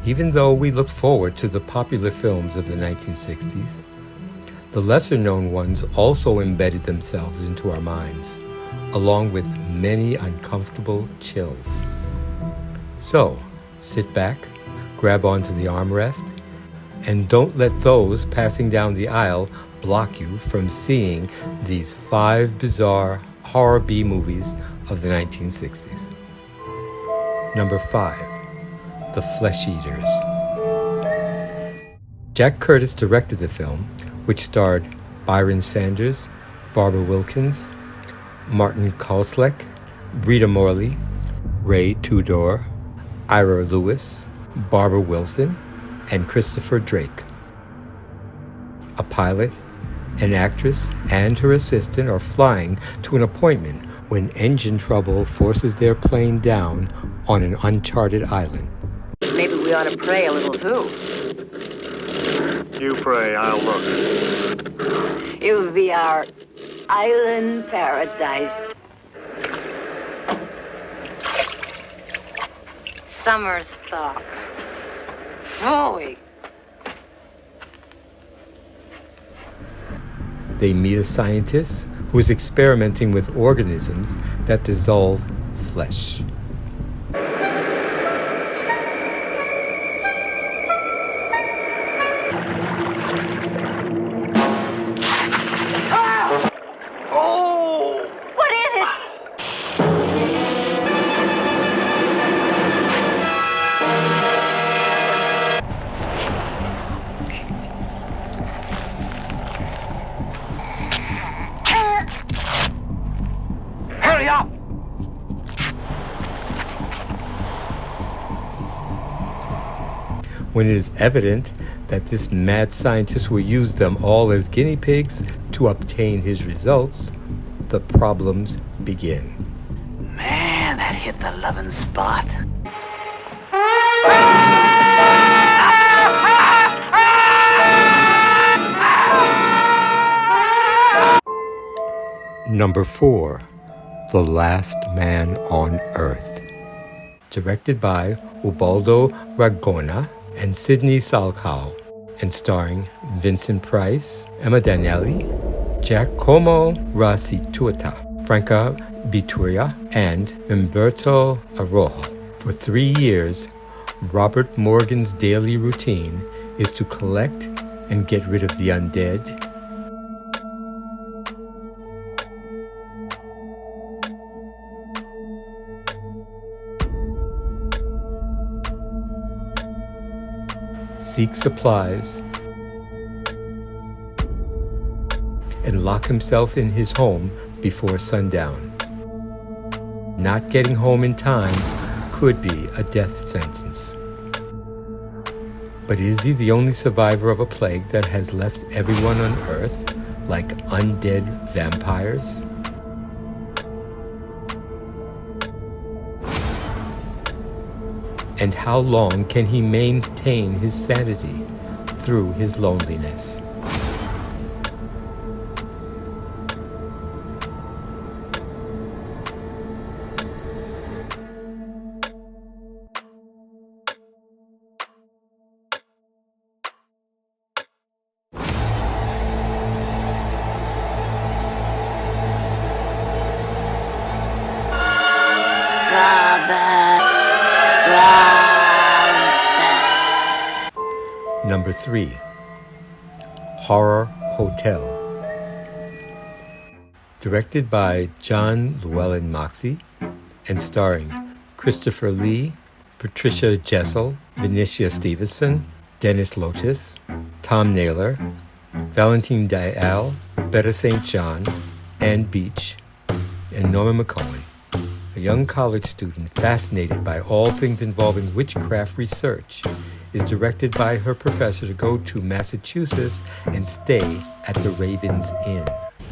Even though we look forward to the popular films of the 1960s, the lesser-known ones also embedded themselves into our minds, along with many uncomfortable chills. So, sit back, grab onto the armrest, and don't let those passing down the aisle block you from seeing these 5 bizarre horror B-movies of the 1960s. Number 5. The Flesh Eaters. Jack Curtis directed the film, which starred Byron Sanders, Barbara Wilkins, Martin Kosleck, Rita Morley, Ray Tudor, Ira Lewis, Barbara Wilson, and Christopher Drake. A pilot, an actress, and her assistant are flying to an appointment when engine trouble forces their plane down on an uncharted island. Maybe we ought to pray a little too. You pray, I'll look. It would be our island paradise. Summer stock. Holy. They meet a scientist who is experimenting with organisms that dissolve flesh. What is it? Hurry up! When it is evident that this mad scientist will use them all as guinea pigs to obtain his results, the problems begin. Man, that hit the loving spot. Number 4. The Last Man on Earth. Directed by Ubaldo Ragona and Sidney Salcao, and starring Vincent Price, Emma Danieli, Giacomo Restituta, Franca Bituria, and Umberto Arrojo. For 3 years, Robert Morgan's daily routine is to collect and get rid of the undead, seek supplies, and lock himself in his home before sundown. Not getting home in time could be a death sentence. But is he the only survivor of a plague that has left everyone on Earth like undead vampires? And how long can he maintain his sanity through his loneliness? Number 3. Horror Hotel. Directed by John Llewellyn Moxey and starring Christopher Lee, Patricia Jessel, Vinicia Stevenson, Dennis Lotus, Tom Naylor, Valentine Dial, Betta St. John, Ann Beach, and Norman McCohen, a young college student fascinated by all things involving witchcraft research, is directed by her professor to go to Massachusetts and stay at the Ravens Inn.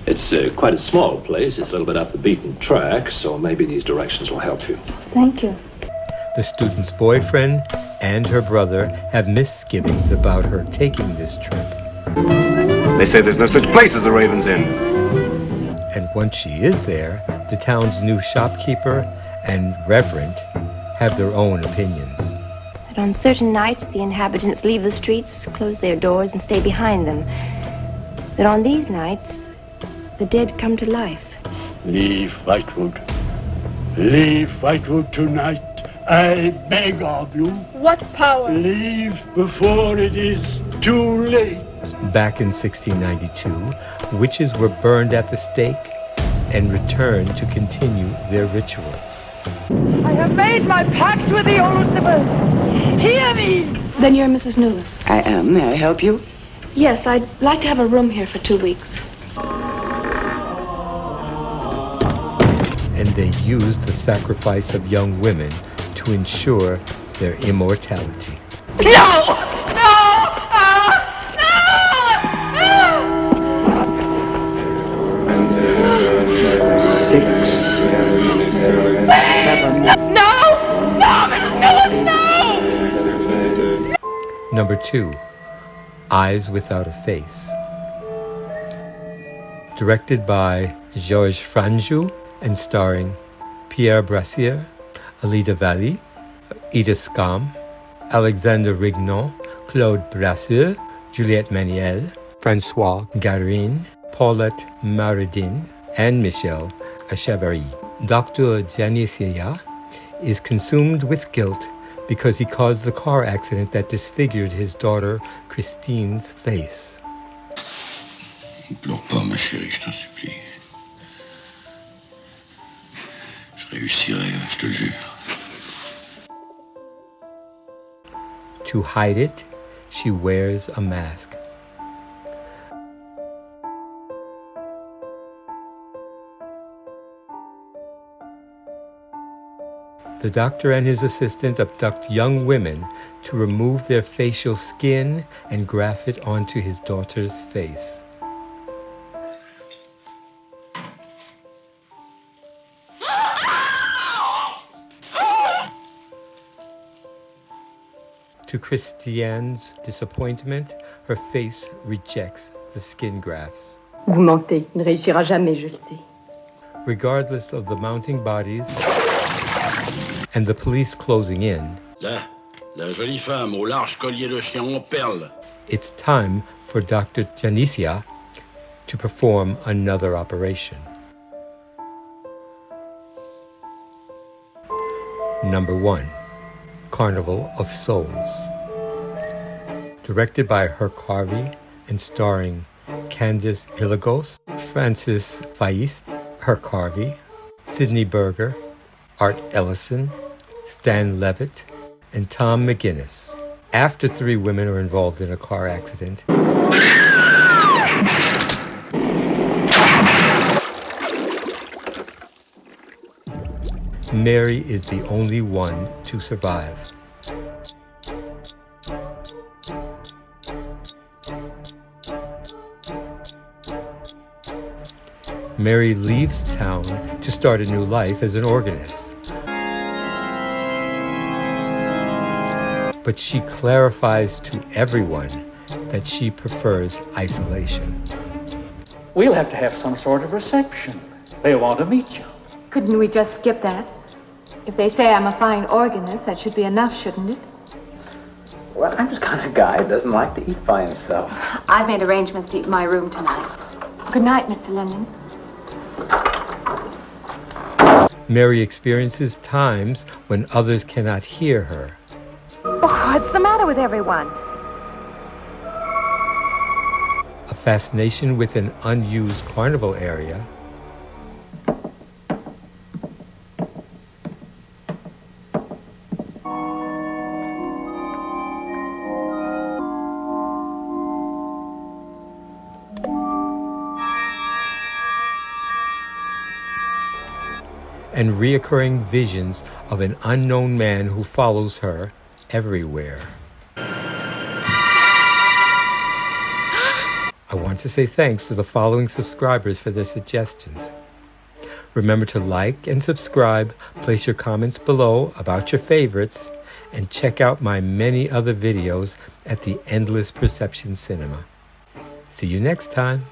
It's quite a small place. It's a little bit off the beaten track, so maybe these directions will help you. Thank you. The student's boyfriend and her brother have misgivings about her taking this trip. They say there's no such place as the Ravens Inn. And once she is there, the town's new shopkeeper and reverend have their own opinions. I But on certain nights, the inhabitants leave the streets, close their doors, and stay behind them. But on these nights, the dead come to life. Leave Whitewood. Leave Whitewood tonight. I beg of you. What power? Leave before it is too late. Back in 1692, witches were burned at the stake and returned to continue their rituals. I have made my pact with the old Sibyl. Hear me! Then you're Mrs. Newless? I am. May I help you? Yes, I'd like to have a room here for 2 weeks. And they used the sacrifice of young women to ensure their immortality. No! No! No! 6, 7. No! No, Mrs. Newless, no! Number 2, Eyes Without a Face. Directed by Georges Franju and starring Pierre Brassier, Alida Valli, Edith Scam, Alexandre Rignon, Claude Brasseur, Juliette Maniel, Francois Garin, Paulette Maridin, and Michel Acheverry. Dr. Janicia is consumed with guilt because he caused the car accident that disfigured his daughter Christine's face. Ne pleure pas, ma chérie, je t'en supplie. Je réussirai, je te le jure. To hide it, she wears a mask. The doctor and his assistant abduct young women to remove their facial skin and graft it onto his daughter's face. To Christiane's disappointment, her face rejects the skin grafts. Vous mentez, il ne réussira jamais, je le sais. Regardless of the mounting bodies and the police closing in, Là, la jolie femme au large collier de chien en perles. it's time for Dr. Janicia to perform another operation. Number 1, Carnival of Souls. Directed by Herc Harvey and starring Candice Hilagos, Francis Feist, Herc Harvey, Sidney Berger, Art Ellison, Stan Levitt, and Tom McGinnis. After 3 women are involved in a car accident, Mary is the only one to survive. Mary leaves town to start a new life as an organist. But she clarifies to everyone that she prefers isolation. We'll have to have some sort of reception. They want to meet you. Couldn't we just skip that? If they say I'm a fine organist, that should be enough, shouldn't it? Well, I'm just kind of guy who doesn't like to eat by himself. I've made arrangements to eat in my room tonight. Good night, Mr. Linden. Mary experiences times when others cannot hear her. Oh, what's the matter with everyone? A fascination with an unused carnival area, and reoccurring visions of an unknown man who follows her everywhere. I want to say thanks to the following subscribers for their suggestions. Remember to like and subscribe, place your comments below about your favorites, and check out my many other videos at the Endless Perception Cinema. See you next time.